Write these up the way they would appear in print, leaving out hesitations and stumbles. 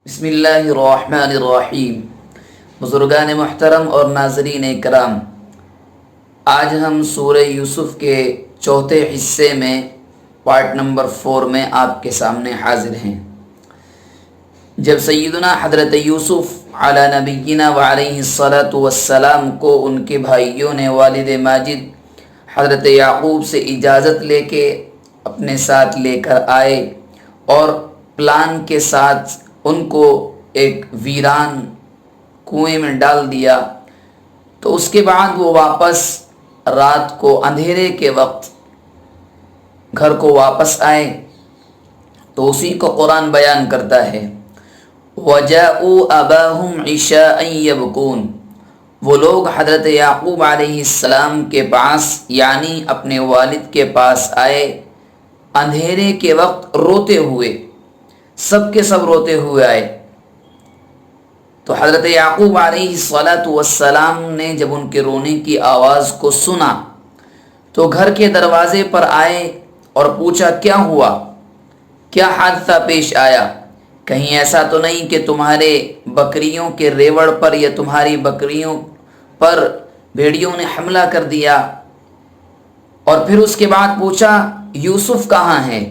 بسم اللہ الرحمن الرحیم۔ بزرگان محترم اور ناظرین کرام، آج ہم سورہ یوسف کے چوتھے حصے میں پارٹ نمبر 4 میں آپ کے سامنے حاضر ہیں۔ جب سیدنا حضرت یوسف علی نبینا وعلیہ الصلاۃ والسلام کو ان کے بھائیوں نے والد ماجد حضرت یعقوب سے اجازت لے کے اپنے ساتھ لے کر آئے اور پلان کے ساتھ ان کو ایک ویران کنویں میں ڈال دیا، تو اس کے بعد وہ واپس رات کو اندھیرے کے وقت گھر کو واپس آئے، تو اسی کو قرآن بیان کرتا ہے وَجَاءُوا أَبَاهُمْ عِشَاءً يَبْكُونَ۔ وہ لوگ حضرت یعقوب علیہ السلام کے پاس یعنی اپنے والد کے پاس آئے اندھیرے کے وقت روتے ہوئے، سب کے سب روتے ہوئے آئے۔ تو حضرت یعقوب علیہ الصلاۃ والسلام نے جب ان کے رونے کی آواز کو سنا تو گھر کے دروازے پر آئے اور پوچھا کیا ہوا، کیا حادثہ پیش آیا، کہیں ایسا تو نہیں کہ تمہارے بکریوں کے ریوڑ پر یا تمہاری بکریوں پر بھیڑیوں نے حملہ کر دیا۔ اور پھر اس کے بعد پوچھا یوسف کہاں ہے۔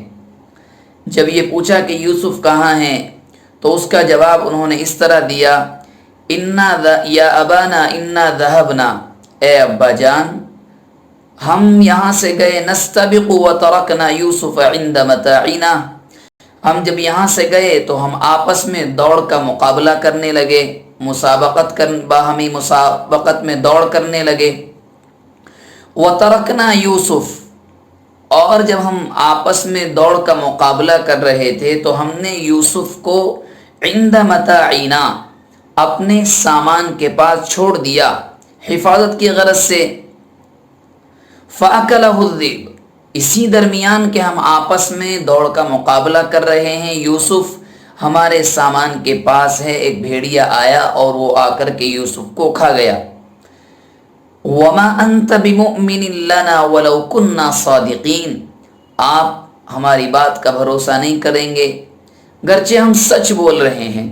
جب یہ پوچھا کہ یوسف کہاں ہیں تو اس کا جواب انہوں نے اس طرح دیا یا ابانا انا ذهبنا، اے ابا جان ہم یہاں سے گئے، نستبق وترکنا یوسف عند متاعنا، ہم جب یہاں سے گئے تو ہم آپس میں دوڑ کا مقابلہ کرنے لگے، باہمی مسابقت میں دوڑ کرنے لگے۔ وترکنا یوسف، اور جب ہم آپس میں دوڑ کا مقابلہ کر رہے تھے تو ہم نے یوسف کو عند متاعنا اپنے سامان کے پاس چھوڑ دیا حفاظت کی غرض سے۔ فَأَكَلَهُ الذِّئْبُ، اسی درمیان کہ ہم آپس میں دوڑ کا مقابلہ کر رہے ہیں، یوسف ہمارے سامان کے پاس ہے، ایک بھیڑیا آیا اور وہ آ کر کے یوسف کو کھا گیا۔ وَمَا أَنْتَ بِمُؤْمِنٍ لَنَا وَلَوْ كُنَّا صَادِقِينَ، آپ ہماری بات کا بھروسہ نہیں کریں گے گرچہ ہم سچ بول رہے ہیں۔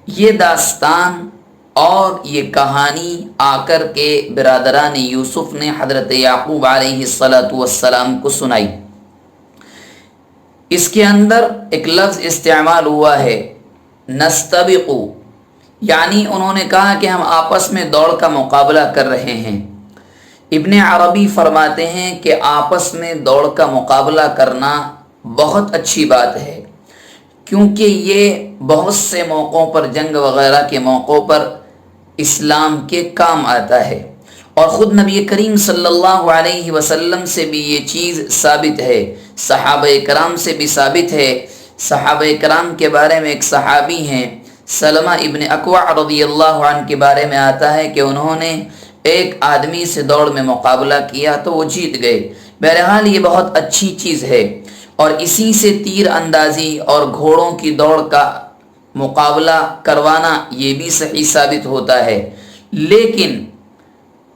یہ داستان اور یہ کہانی آ کر کے برادران یوسف نے حضرت یعقوب علیہ الصلاۃ والسلام کو سنائی۔ اس کے اندر ایک لفظ استعمال ہوا ہے نستبق، یعنی انہوں نے کہا کہ ہم آپس میں دوڑ کا مقابلہ کر رہے ہیں۔ ابن عربی فرماتے ہیں کہ آپس میں دوڑ کا مقابلہ کرنا بہت اچھی بات ہے، کیونکہ یہ بہت سے موقعوں پر، جنگ وغیرہ کے موقعوں پر اسلام کے کام آتا ہے، اور خود نبی کریم صلی اللہ علیہ وسلم سے بھی یہ چیز ثابت ہے، صحابہ کرام سے بھی ثابت ہے۔ صحابہ کرام کے بارے میں ایک صحابی ہیں سلمہ ابن اکوع رضی اللہ عنہ کے بارے میں آتا ہے کہ انہوں نے ایک آدمی سے دوڑ میں مقابلہ کیا تو وہ جیت گئے۔ بہرحال یہ بہت اچھی چیز ہے، اور اسی سے تیر اندازی اور گھوڑوں کی دوڑ کا مقابلہ کروانا یہ بھی صحیح ثابت ہوتا ہے۔ لیکن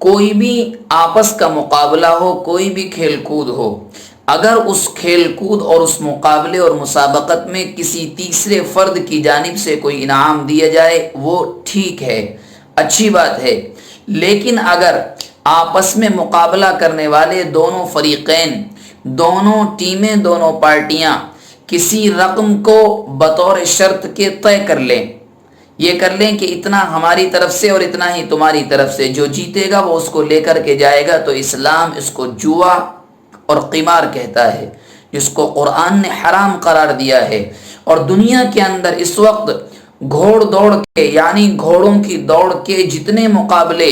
کوئی بھی آپس کا مقابلہ ہو، کوئی بھی کھیل کود ہو، اگر اس کھیل کود اور اس مقابلے اور مسابقت میں کسی تیسرے فرد کی جانب سے کوئی انعام دیا جائے وہ ٹھیک ہے، اچھی بات ہے۔ لیکن اگر آپس میں مقابلہ کرنے والے دونوں فریقین، دونوں ٹیمیں، دونوں پارٹیاں کسی رقم کو بطور شرط کے طے کر لیں، یہ کر لیں کہ اتنا ہماری طرف سے اور اتنا ہی تمہاری طرف سے، جو جیتے گا وہ اس کو لے کر کے جائے گا، تو اسلام اس کو جوا اور قمار کہتا ہے، جس کو قرآن نے حرام قرار دیا ہے۔ اور دنیا کے اندر اس وقت گھوڑ دوڑ کے یعنی گھوڑوں کی دوڑ کے جتنے مقابلے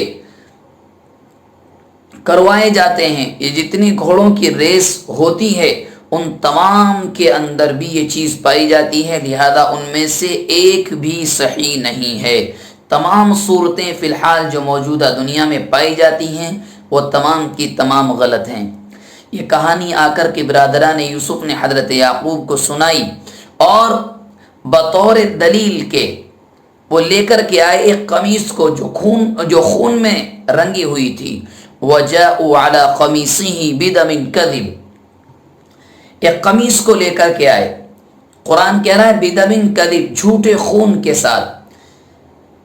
کروائے جاتے ہیں، یہ جتنی گھوڑوں کی ریس ہوتی ہے، ان تمام کے اندر بھی یہ چیز پائی جاتی ہے، لہذا ان میں سے ایک بھی صحیح نہیں ہے۔ تمام صورتیں فی الحال جو موجودہ دنیا میں پائی جاتی ہیں وہ تمام کی تمام غلط ہیں۔ یہ کہانی آ کر کے برادران یوسف نے حضرت یعقوب کو سنائی، اور بطور دلیل کے وہ لے کر کے آئے ایک قمیص کو جو خون میں رنگی ہوئی تھی۔ وَجَاءُوا عَلَىٰ قَمِيصِهِ بِدَمٍ كَذِبٍ، ایک قمیص کو لے کر کے آئے قرآن کہہ رہا ہے بدمن کذب، جھوٹے خون کے ساتھ۔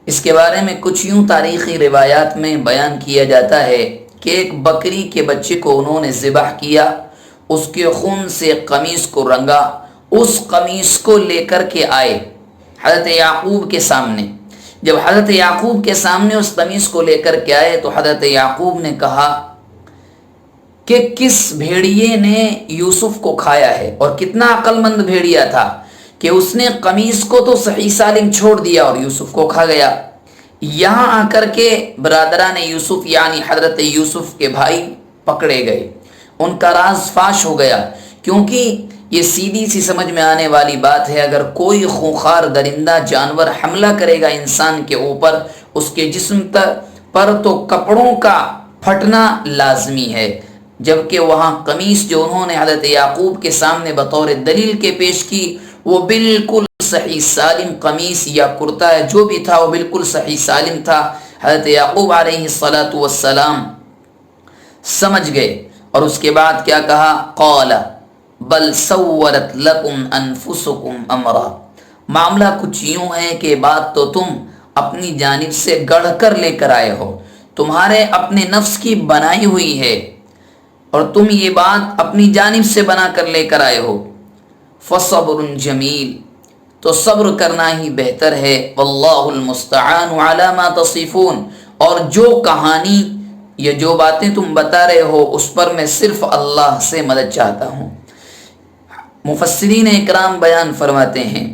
اس کے بارے میں کچھ یوں تاریخی روایات میں بیان کیا جاتا ہے کہ ایک بکری کے بچے کو انہوں نے ذبح کیا، اس کے خون سے قمیص کو رنگا، اس قمیص کو لے کر کے آئے حضرت یعقوب کے سامنے۔ جب حضرت یعقوب کے سامنے اس قمیص کو لے کر کے آئے تو حضرت یعقوب نے کہا کہ کس بھیڑیے نے یوسف کو کھایا ہے، اور کتنا عقل مند بھیڑیا تھا کہ اس نے قمیص کو تو صحیح سالم چھوڑ دیا اور یوسف کو کھا گیا۔ یہاں آ کر کے برادران یوسف یعنی حضرت یوسف کے بھائی پکڑے گئے، ان کا راز فاش ہو گیا، کیونکہ یہ سیدھی سی سمجھ میں آنے والی بات ہے، اگر کوئی خونخوار درندہ جانور حملہ کرے گا انسان کے اوپر، اس کے جسم پر تو کپڑوں کا پھٹنا لازمی ہے، جبکہ وہاں قمیص جو انہوں نے حضرت یعقوب کے سامنے بطور دلیل کے پیش کی وہ بالکل صحیح سالم قمیص یا کرتا ہے جو بھی تھا وہ بالکل صحیح سالم تھا۔ حضرت یعقوب علیہ السلام سمجھ گئے اور اس کے بعد کیا کہا، قال بل سورت لکم انفسکم امرا، معاملہ کچھ یوں ہے کہ بات تو تم اپنی جانب سے گڑھ کر لے کر آئے ہو، تمہارے اپنے نفس کی بنائی ہوئی ہے اور تم یہ بات اپنی جانب سے بنا کر لے کر آئے ہو۔ فصبر جمیل، تو صبر کرنا ہی بہتر ہے، واللہ المستعان علی ما تصفون، اور جو کہانی یا جو باتیں تم بتا رہے ہو اس پر میں صرف اللہ سے مدد چاہتا ہوں۔ مفسرین اکرام بیان فرماتے ہیں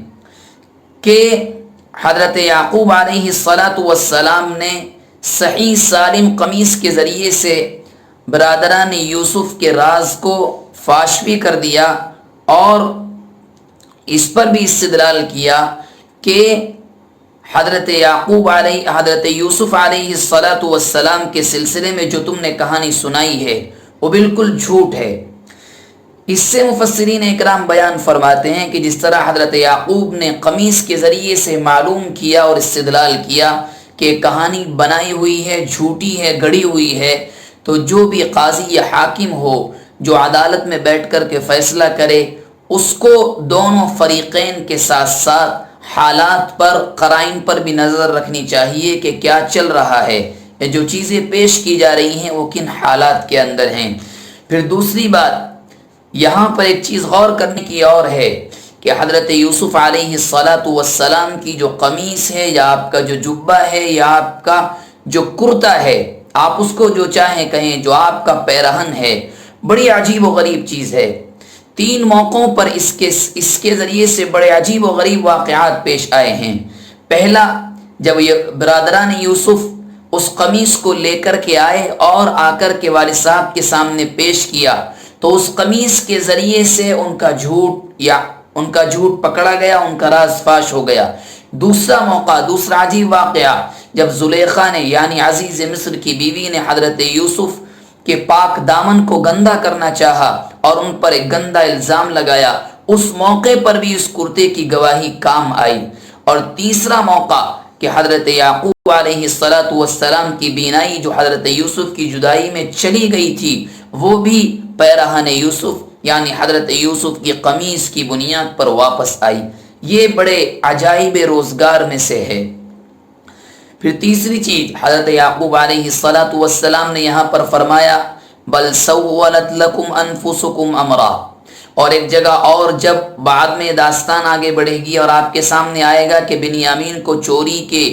کہ حضرت یعقوب علیہ السلام نے صحیح سالم قمیص کے ذریعے سے برادران یوسف کے راز کو فاش بھی کر دیا اور اس پر بھی استدلال کیا کہ حضرت یوسف علیہ السلام کے سلسلے میں جو تم نے کہانی سنائی ہے وہ بالکل جھوٹ ہے۔ اس سے مفسرین اکرام بیان فرماتے ہیں کہ جس طرح حضرت یعقوب نے قمیص کے ذریعے سے معلوم کیا اور استدلال کیا کہ کہانی بنائی ہوئی ہے، جھوٹی ہے، گڑی ہوئی ہے، تو جو بھی قاضی یا حاکم ہو جو عدالت میں بیٹھ کر کے فیصلہ کرے اس کو دونوں فریقین کے ساتھ ساتھ حالات پر، قرائن پر بھی نظر رکھنی چاہیے کہ کیا چل رہا ہے یا جو چیزیں پیش کی جا رہی ہیں وہ کن حالات کے اندر ہیں۔ پھر دوسری بات یہاں پر ایک چیز غور کرنے کی اور ہے کہ حضرت یوسف علیہ السلام کی جو قمیص ہے یا آپ کا جو جبہ ہے یا آپ کا جو کرتا ہے، آپ اس کو جو چاہیں کہیں، جو آپ کا پیرہن ہے، بڑی عجیب و غریب چیز ہے۔ 3 موقعوں پر اس کے ذریعے سے بڑے عجیب و غریب واقعات پیش آئے ہیں۔ پہلا، جب یہ برادران یوسف اس قمیص کو لے کر کے آئے اور آ کر کے والد صاحب کے سامنے پیش کیا تو اس قمیص کے ذریعے سے ان کا جھوٹ پکڑا گیا، ان کا راز فاش ہو گیا۔ دوسرا موقع، دوسرا عجیب واقعہ، جب زلیخا نے یعنی عزیز مصر کی بیوی نے حضرت یوسف کے پاک دامن کو گندا کرنا چاہا اور ان پر ایک گندا الزام لگایا، اس موقع پر بھی اس کرتے کی گواہی کام آئی۔ اور تیسرا موقع کہ حضرت یعقوب علیہ السلام کی بینائی جو حضرت یوسف کی جدائی میں چلی گئی تھی وہ بھی پیرہن یوسف یعنی حضرت یوسف کی قمیص کی بنیاد پر واپس آئی۔ یہ بڑے عجائب روزگار میں سے ہے۔ پھر تیسری چیز، حضرت یعقوب علیہ السلام نے یہاں پر فرمایا بل سولت لکم انفسکم امرا، اور ایک جگہ اور جب بعد میں داستان آگے بڑھے گی اور آپ کے سامنے آئے گا کہ بنیامین کو چوری کے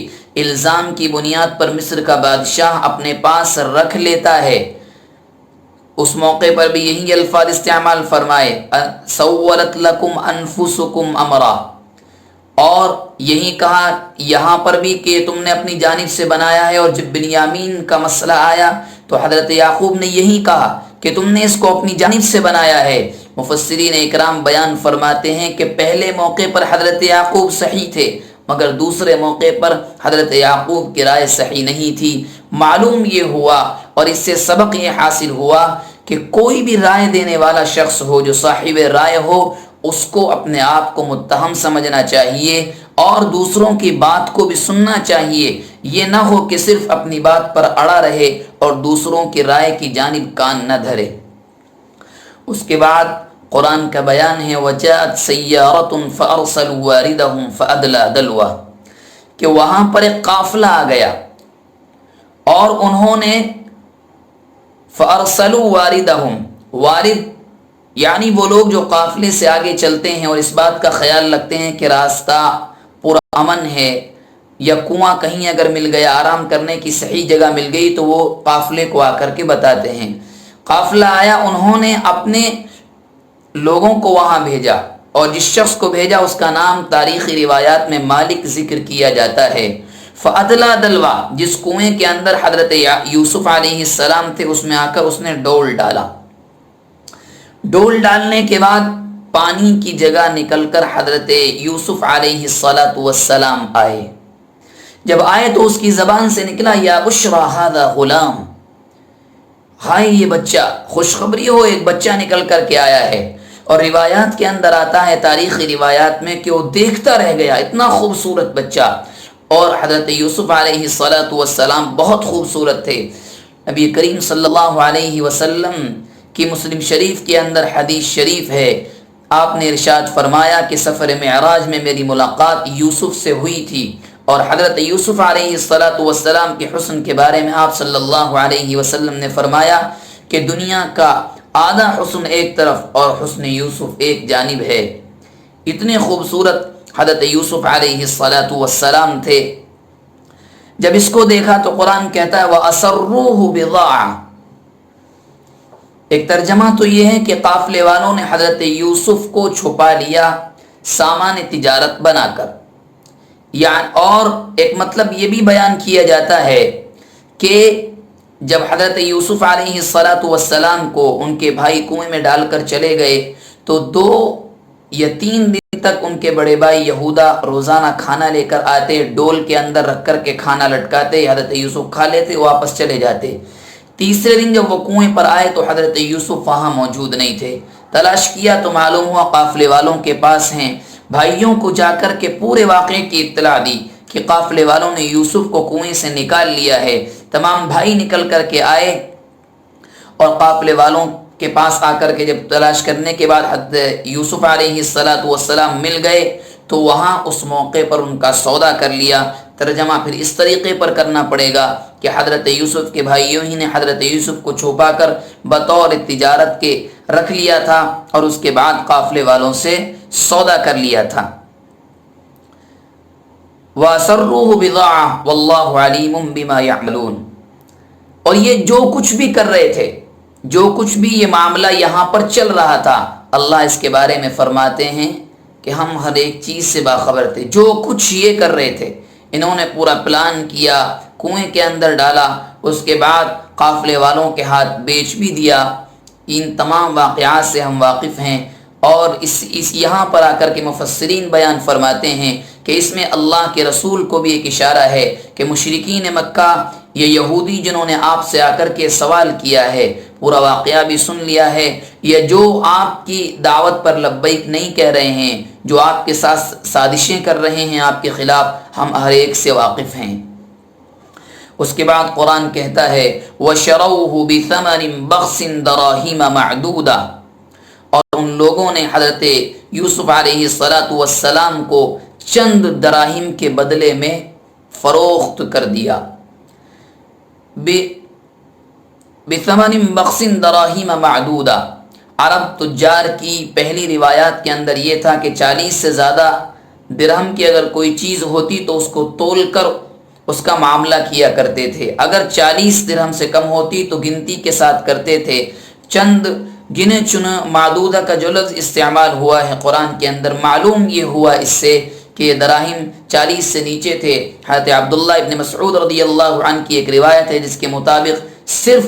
الزام کی بنیاد پر مصر کا بادشاہ اپنے پاس رکھ لیتا ہے، اس موقع پر بھی یہی الفاظ استعمال فرمائے سولت لکم انفسکم امرا، اور یہی کہا یہاں پر بھی کہ تم نے اپنی جانب سے بنایا ہے۔ اور جب بنیامین کا مسئلہ آیا تو حضرت یعقوب نے یہی کہا کہ تم نے اس کو اپنی جانب سے بنایا ہے۔ مفسرین اکرام بیان فرماتے ہیں کہ پہلے موقع پر حضرت یعقوب صحیح تھے مگر دوسرے موقع پر حضرت یعقوب کی رائے صحیح نہیں تھی۔ معلوم یہ ہوا اور اس سے سبق یہ حاصل ہوا کہ کوئی بھی رائے دینے والا شخص ہو جو صاحب رائے ہو اس کو اپنے آپ کو متہم سمجھنا چاہیے اور دوسروں کی بات کو بھی سننا چاہیے۔ یہ نہ ہو کہ صرف اپنی بات پر اڑا رہے اور دوسروں کی رائے کی جانب کان نہ دھرے۔ اس کے بعد قرآن کا بیان ہے وجاءت سیارۃ فارسلوا واردہم فادلی دلوہ، کہ وہاں پر ایک قافلہ آ گیا اور انہوں نے فارسلوا واردہم، وارد یعنی وہ لوگ جو قافلے سے آگے چلتے ہیں اور اس بات کا خیال رکھتے ہیں کہ راستہ پورا امن ہے یا کنواں کہیں اگر مل گیا، آرام کرنے کی صحیح جگہ مل گئی تو وہ قافلے کو آ کر کے بتاتے ہیں۔ قافلہ آیا، انہوں نے اپنے لوگوں کو وہاں بھیجا، اور جس شخص کو بھیجا اس کا نام تاریخی روایات میں مالک ذکر کیا جاتا ہے۔ فَأَدْلَى دلوا، جس کنویں کے اندر حضرت یوسف علیہ السلام تھے اس میں آ کر اس نے ڈول ڈالا۔ ڈول ڈالنے کے بعد پانی کی جگہ نکل کر حضرت یوسف علیہ السلام آئے۔ جب آئے تو اس کی زبان سے نکلا یا بشرا ھذا غلام، ہائے یہ بچہ، خوشخبری ہو ایک بچہ نکل کر کے آیا ہے۔ اور روایات کے اندر آتا ہے، تاریخی روایات میں، کہ وہ دیکھتا رہ گیا، اتنا خوبصورت بچہ۔ اور حضرت یوسف علیہ السلام بہت خوبصورت تھے۔ نبی کریم صلی اللہ علیہ وسلم کی مسلم شریف کے اندر حدیث شریف ہے، آپ نے ارشاد فرمایا کہ سفر معراج میں میری ملاقات یوسف سے ہوئی تھی، اور حضرت یوسف علیہ السلام کے حسن کے بارے میں آپ صلی اللہ علیہ وسلم نے فرمایا کہ دنیا کا آدھا حسن ایک طرف اور حسن یوسف ایک جانب ہے۔ اتنے خوبصورت حضرت یوسف علیہ السلام تھے۔ جب اس کو دیکھا تو قرآن کہتا ہے وَأَسَرُّوهُ بِضَاعَةً، ایک ترجمہ تو یہ ہے کہ قافلے والوں نے حضرت یوسف کو چھپا لیا سامان تجارت بنا کر، یعنی اور ایک مطلب یہ بھی بیان کیا جاتا ہے کہ جب حضرت یوسف علیہ السلام کو ان کے بھائی کنویں میں ڈال کر چلے گئے تو 2 یا 3 دن تک ان کے بڑے بھائی یہودا روزانہ کھانا لے کر آتے، ڈول کے اندر رکھ کر کے کھانا لٹکاتے، حضرت یوسف کھا لیتے، واپس چلے جاتے۔ تیسرے دن جب وہ کنویں پر آئے تو حضرت یوسف وہاں موجود نہیں تھے۔ تلاش کیا تو معلوم ہوا قافلے والوں کے پاس ہیں۔ بھائیوں کو جا کر کے پورے واقعے کی اطلاع دی کہ قافلے والوں نے یوسف کو کنویں سے نکال لیا ہے۔ تمام بھائی نکل کر کے آئے اور قافلے والوں کے پاس آ کر کے جب تلاش کرنے کے بعد حضرت یوسف علیہ السلام مل گئے تو وہاں اس موقع پر ان کا سودا کر لیا۔ ترجمہ پھر اس طریقے پر کرنا پڑے گا کہ حضرت یوسف کے بھائیوں ہی نے حضرت یوسف کو چھپا کر بطور تجارت کے رکھ لیا تھا اور اس کے بعد قافلے والوں سے سودا کر لیا تھا۔ وَأَسَرُّوهُ بِضَاعَةً وَاللَّهُ عَلِيمٌ بِمَا يَعْمَلُونَ، اور یہ جو کچھ بھی کر رہے تھے، جو کچھ بھی یہ معاملہ یہاں پر چل رہا تھا، اللہ اس کے بارے میں فرماتے ہیں کہ ہم ہر ایک چیز سے باخبر تھے۔ جو کچھ یہ کر رہے تھے، انہوں نے پورا پلان کیا، کنویں کے اندر ڈالا، اس کے بعد قافلے والوں کے ہاتھ بیچ بھی دیا، ان تمام واقعات سے ہم واقف ہیں۔ اور اس یہاں پر آ کر کے مفسرین بیان فرماتے ہیں کہ اس میں اللہ کے رسول کو بھی ایک اشارہ ہے کہ مشرکین مکہ، یہ یہودی جنہوں نے آپ سے آ کر کے سوال کیا ہے، پورا واقعہ بھی سن لیا ہے، یا جو آپ کی دعوت پر لبیک نہیں کہہ رہے ہیں، جو آپ کے ساتھ سازشیں کر رہے ہیں آپ کے خلاف، ہم ہر ایک سے واقف ہیں۔ اس کے بعد قرآن کہتا ہے وَشَرَوْهُ بِثَمَنٍ بَخْسٍ دَرَاهِمَ مَعْدُودَةٍ، اور ان لوگوں نے حضرت یوسف علیہ السلام کو چند دراہم کے بدلے میں فروخت کر دیا۔ بِثَمَنٍ بَخْسٍ دَرَاهِمَ مَعْدُودَةٍ، عرب تجار کی پہلی روایات کے اندر یہ تھا کہ 40 سے زیادہ درہم کی اگر کوئی چیز ہوتی تو اس کو تول کر اس کا معاملہ کیا کرتے تھے، اگر 40 درہم سے کم ہوتی تو گنتی کے ساتھ کرتے تھے۔ چند گنے چنے معدودہ کا جو لفظ استعمال ہوا ہے قرآن کے اندر، معلوم یہ ہوا اس سے کہ دراہم 40 سے نیچے تھے۔ حضرت عبداللہ ابن مسعود رضی اللہ عنہ کی ایک روایت ہے جس کے مطابق صرف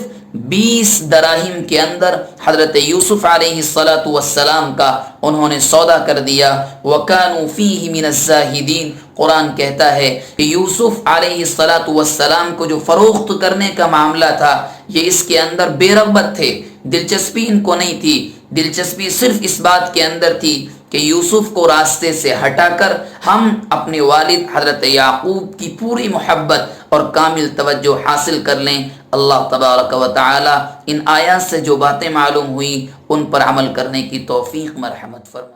20 دراہم کے اندر حضرت یوسف علیہ السلام کا انہوں نے سودا کر دیا۔ وَكَانُوا فِيهِ مِنَ الزَّاهِدِينَ، قرآن کہتا ہے کہ یوسف علیہ السلام کو جو فروخت کرنے کا معاملہ تھا یہ اس کے اندر بے رغبت تھے، دلچسپی ان کو نہیں تھی، دلچسپی صرف اس بات کے اندر تھی کہ یوسف کو راستے سے ہٹا کر ہم اپنے والد حضرت یعقوب کی پوری محبت اور کامل توجہ حاصل کر لیں۔ اللہ تبارک و تعالی ان آیات سے جو باتیں معلوم ہوئیں ان پر عمل کرنے کی توفیق مرحمت فرمائے۔